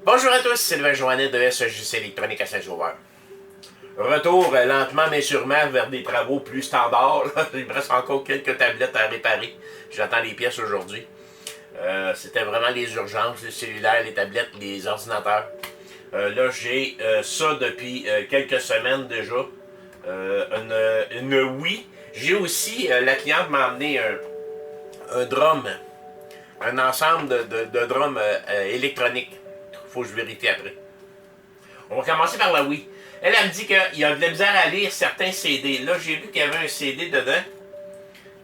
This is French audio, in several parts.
Bonjour à tous, c'est Sylvain Joannet de SEJC Électronique à Saint-Sauveur. Retour lentement mais sûrement vers des travaux plus standards. Il me reste encore quelques tablettes à réparer. J'attends les pièces aujourd'hui. C'était vraiment les urgences, les cellulaires, les tablettes, les ordinateurs. Là, j'ai ça depuis quelques semaines déjà. Une Wii. J'ai aussi, la cliente m'a amené un drum, un ensemble de drums électroniques. Faut que je vérifie après. On va commencer par la Wii. Elle me dit qu'il y a de la misère à lire certains CD. Là, j'ai vu qu'il y avait un CD dedans.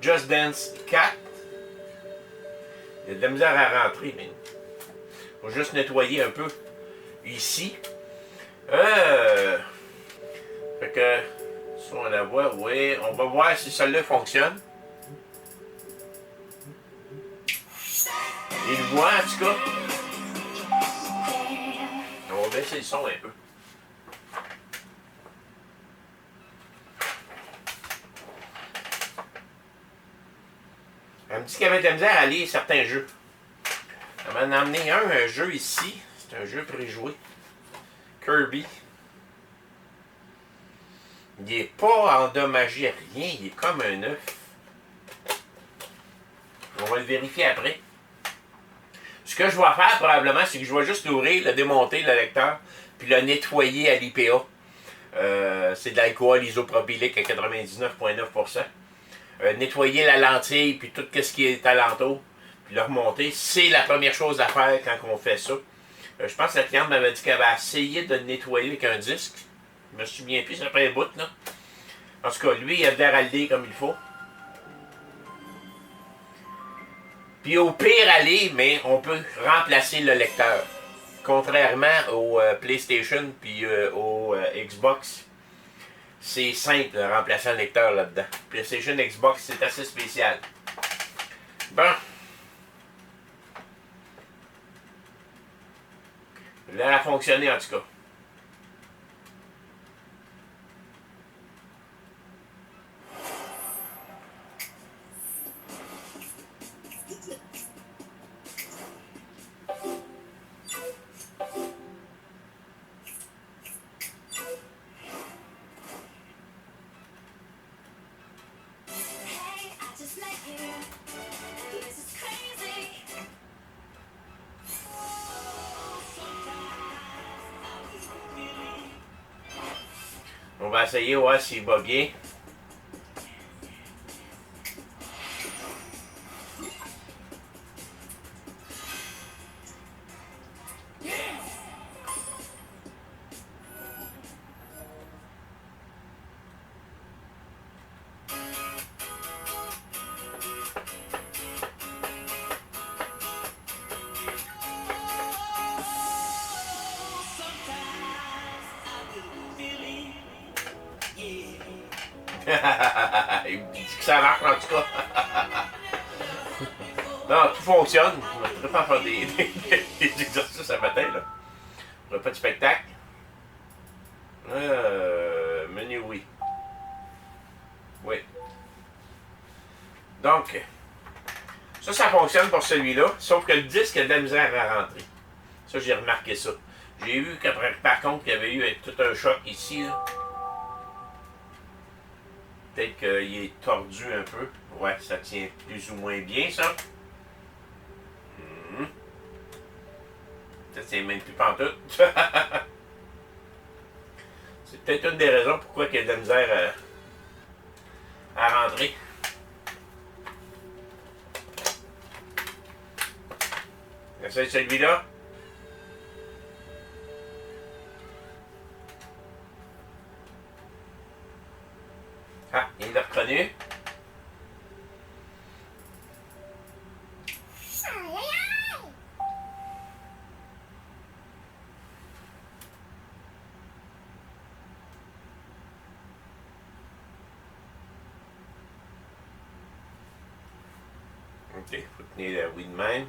Just Dance 4. Il y a de la misère à rentrer, mais faut juste nettoyer un peu ici. Fait que, ça on la voit, oui. On va voir si celle-là fonctionne. Il le voit en tout cas. On va baisser le son un peu. Elle me dit qu'elle avait de la misère à lire certains jeux. Elle m'a amené un jeu ici. C'est un jeu préjoué. Kirby. Il n'est pas endommagé à rien. Il est comme un œuf. On va le vérifier après. Ce que je vais faire probablement, c'est que je vais juste l'ouvrir, le démonter, le lecteur, puis le nettoyer à l'IPA. C'est de l'alcool isopropylique à 99,9%. Nettoyer la lentille, puis tout ce qui est alentour, puis le remonter. C'est la première chose à faire quand on fait ça. Je pense que la cliente m'avait dit qu'elle avait essayé de le nettoyer avec un disque. Je me souviens plus, ça fait un bout, là. En tout cas, lui, il a de l'air à le lire comme il faut. Puis au pire aller, mais on peut remplacer le lecteur. Contrairement au PlayStation puis au Xbox, c'est simple de remplacer un lecteur là-dedans. PlayStation, Xbox, c'est assez spécial. Bon. Là, elle a fonctionné en tout cas. On va essayer voir s'il va bien. Il me dit que ça marche en tout cas. Non, tout fonctionne. Je ne pas faire des exercices à matin, là. On n'a pas de spectacle. Menu oui. Oui. Donc, ça fonctionne pour celui-là, sauf que le disque a de la misère à rentrer. Ça, j'ai remarqué ça. J'ai vu qu'après, par contre, qu'il y avait eu tout un choc ici, là. Peut-être qu'il est tordu un peu. Ouais, ça tient plus ou moins bien, ça. Ça tient même plus pantoute. C'est peut-être une des raisons pourquoi il y a de la misère à rentrer. Essaye celui-là. Ah, il l'a reconnu. Ok, faut tenir la Wii de même.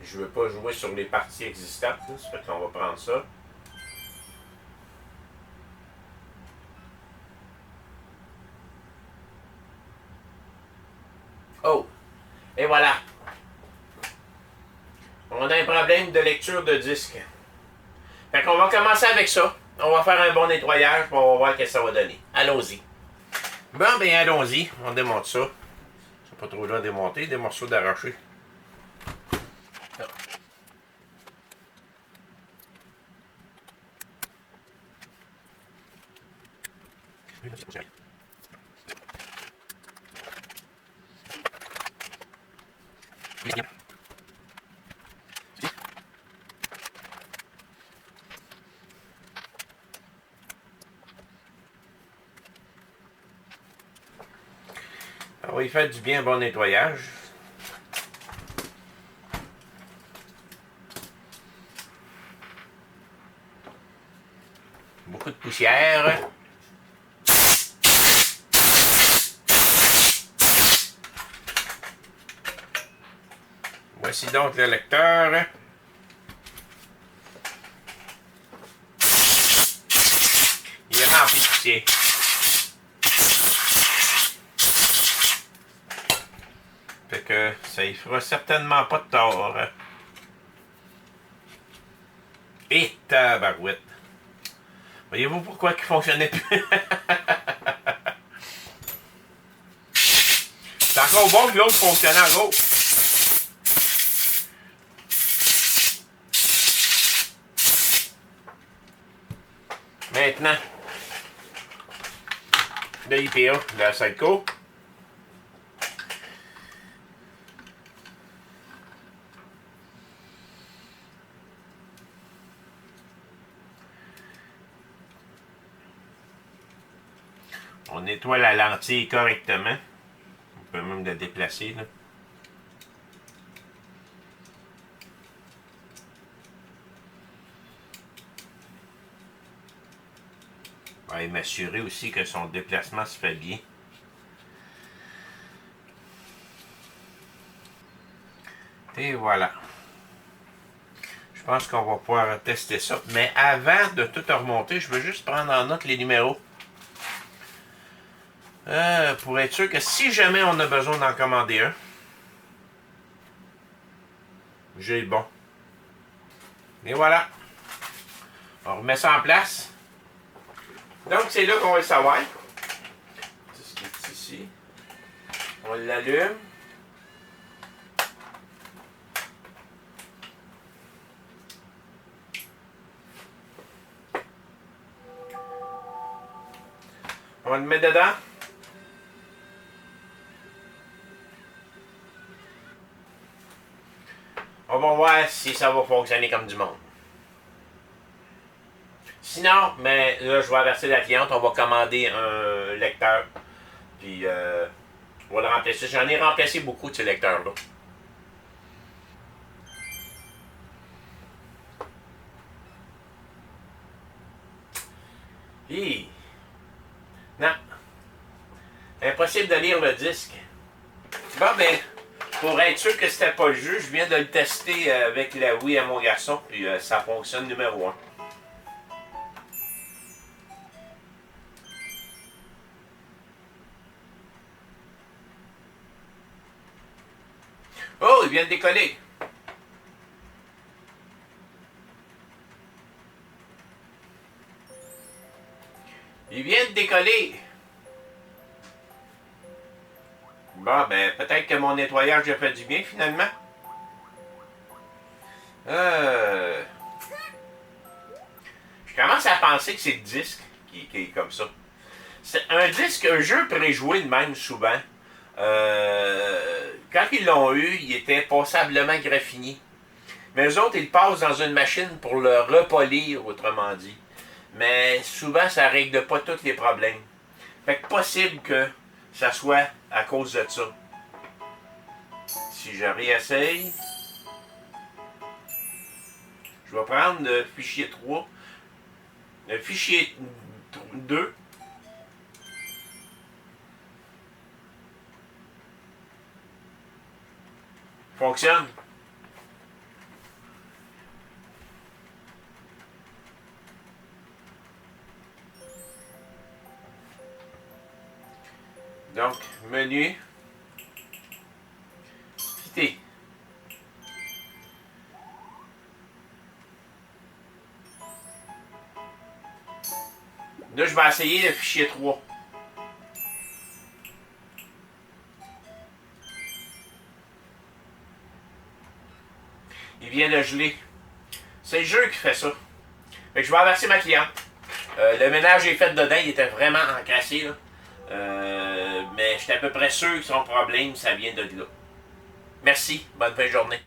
Je veux pas jouer sur les parties existantes, là, ça fait qu'on va prendre ça. Oh! Et voilà! On a un problème de lecture de disque. Fait qu'on va commencer avec ça. On va faire un bon nettoyage, puis on va voir ce que ça va donner. Allons-y. Bon, ben allons-y. On démonte ça. C'est pas trop long à démonter, des morceaux d'arraché. On va y faire du bien bon nettoyage. Beaucoup de poussière. Voici donc le lecteur. Il est rempli de poussière. Fait que ça y fera certainement pas de tort. Et tabarouette. Voyez-vous pourquoi il fonctionnait plus? C'est encore bon que l'autre fonctionnait en gros. Maintenant, le IPA de la Sideco. On nettoie la lentille correctement. On peut même la déplacer, là. Je vais m'assurer aussi que son déplacement se fait bien. Et voilà. Je pense qu'on va pouvoir tester ça. Mais avant de tout remonter, je veux juste prendre en note les numéros. Pour être sûr que si jamais on a besoin d'en commander un, j'ai le bon. Et voilà. On remet ça en place. Donc, c'est là qu'on va le savoir. C'est ce qui est ici. On l'allume. On le met dedans. On va voir si ça va fonctionner comme du monde. Sinon, mais là, je vais avertir la cliente, on va commander un lecteur. Puis, on va le remplacer. J'en ai remplacé beaucoup de ces lecteurs-là. Hi. Non. Impossible de lire le disque. Bon, ben, pour être sûr que c'était pas le jeu, je viens de le tester avec la Wii à mon garçon. Puis, ça fonctionne numéro 1. Oh, il vient de décoller. Il vient de décoller. Bon, ben, peut-être que mon nettoyage a fait du bien, finalement. Je commence à penser que c'est le disque qui est comme ça. C'est un disque, un jeu préjoué de même, souvent. Quand ils l'ont eu, il était passablement graffiné. Mais eux autres, ils le passent dans une machine pour le repolir, autrement dit. Mais souvent, ça ne règle pas tous les problèmes. Fait que possible que ça soit à cause de ça. Si je réessaye. Je vais prendre le fichier 3, le fichier 2. Fonctionne. Donc, menu, quitter. Là, je vais essayer le fichier 3. Il vient de geler. C'est le jeu qui fait ça. Fait que je vais avertir ma cliente. Le ménage est fait dedans, il était vraiment encassé, là. Mais j'étais à peu près sûr que son problème, ça vient de là. Merci, bonne fin de journée.